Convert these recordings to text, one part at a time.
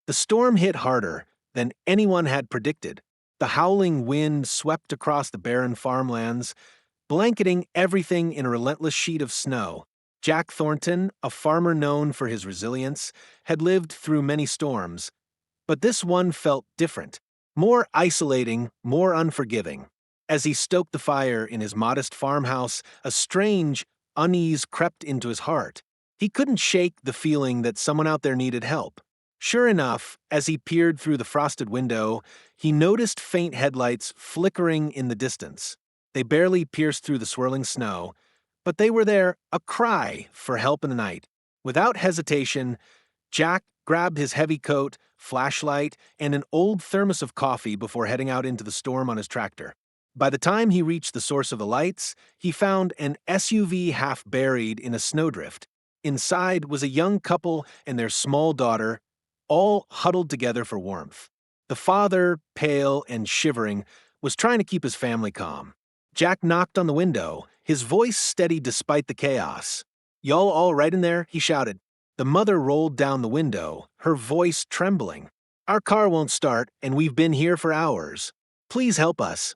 The storm hit harder than anyone had predicted. The howling wind swept across the barren farmlands, blanketing everything in a relentless sheet of snow. Jack Thornton, a farmer known for his resilience, had lived through many storms, but this one felt different, more isolating, more unforgiving. As he stoked the fire in his modest farmhouse, a strange unease crept into his heart. He couldn't shake the feeling that someone out there needed help. Sure enough, as he peered through the frosted window, he noticed faint headlights flickering in the distance. They barely pierced through the swirling snow, but they were there, a cry for help in the night. Without hesitation, Jack grabbed his heavy coat, flashlight, and an old thermos of coffee before heading out into the storm on his tractor. By the time he reached the source of the lights, he found an SUV half buried in a snowdrift. Inside was a young couple and their small daughter, all huddled together for warmth. The father, pale and shivering, was trying to keep his family calm. Jack knocked on the window, his voice steady despite the chaos. "Y'all all right in there?" he shouted. The mother rolled down the window, her voice trembling. "Our car won't start, and we've been here for hours. Please help us."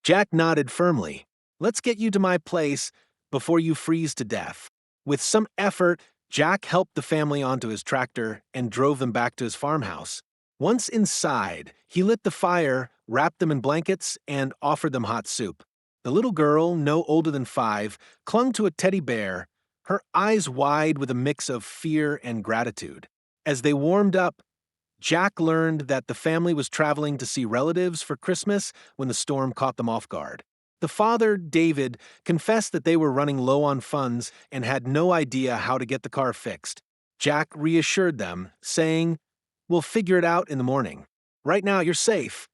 Jack nodded firmly. "Let's get you to my place before you freeze to death." With some effort, Jack helped the family onto his tractor and drove them back to his farmhouse. Once inside, he lit the fire, wrapped them in blankets, and offered them hot soup. The little girl, no older than 5, clung to a teddy bear, her eyes wide with a mix of fear and gratitude. As they warmed up, Jack learned that the family was traveling to see relatives for Christmas when the storm caught them off guard. The father, David, confessed that they were running low on funds and had no idea how to get the car fixed. Jack reassured them, saying, "We'll figure it out in the morning. Right now, you're safe."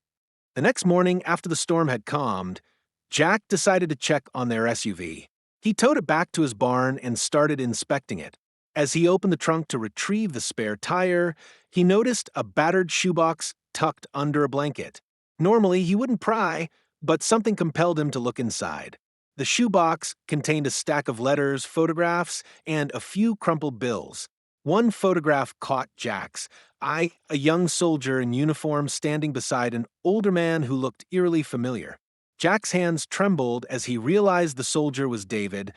The next morning, after the storm had calmed, Jack decided to check on their SUV. He towed it back to his barn and started inspecting it. As he opened the trunk to retrieve the spare tire, he noticed a battered shoebox tucked under a blanket. Normally, he wouldn't pry, but something compelled him to look inside. The shoebox contained a stack of letters, photographs, and a few crumpled bills. One photograph caught Jack's eye, a young soldier in uniform standing beside an older man who looked eerily familiar. Jack's hands trembled as he realized the soldier was David,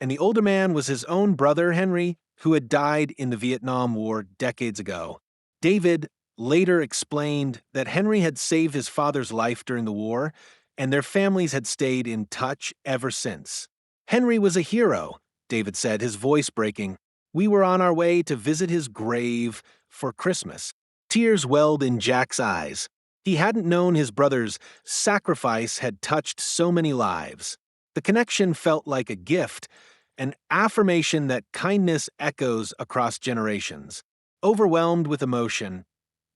and the older man was his own brother, Henry, who had died in the Vietnam War decades ago. David later explained that Henry had saved his father's life during the war, and their families had stayed in touch ever since. "Henry was a hero," David said, his voice breaking. "We were on our way to visit his grave for Christmas." Tears welled in Jack's eyes. He hadn't known his brother's sacrifice had touched so many lives. The connection felt like a gift, an affirmation that kindness echoes across generations. Overwhelmed with emotion,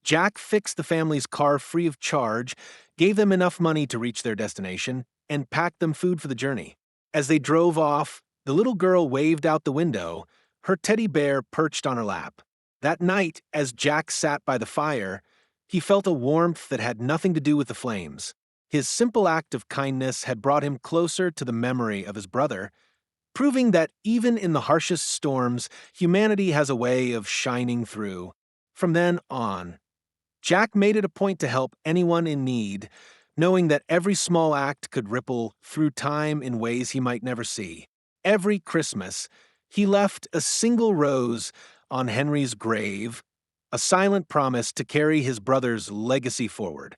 Jack fixed the family's car free of charge, gave them enough money to reach their destination, and packed them food for the journey. As they drove off, the little girl waved out the window, her teddy bear perched on her lap. That night, as Jack sat by the fire, he felt a warmth that had nothing to do with the flames. His simple act of kindness had brought him closer to the memory of his brother, proving that even in the harshest storms, humanity has a way of shining through. From then on, Jack made it a point to help anyone in need, knowing that every small act could ripple through time in ways he might never see. Every Christmas, he left a single rose on Henry's grave, a silent promise to carry his brother's legacy forward.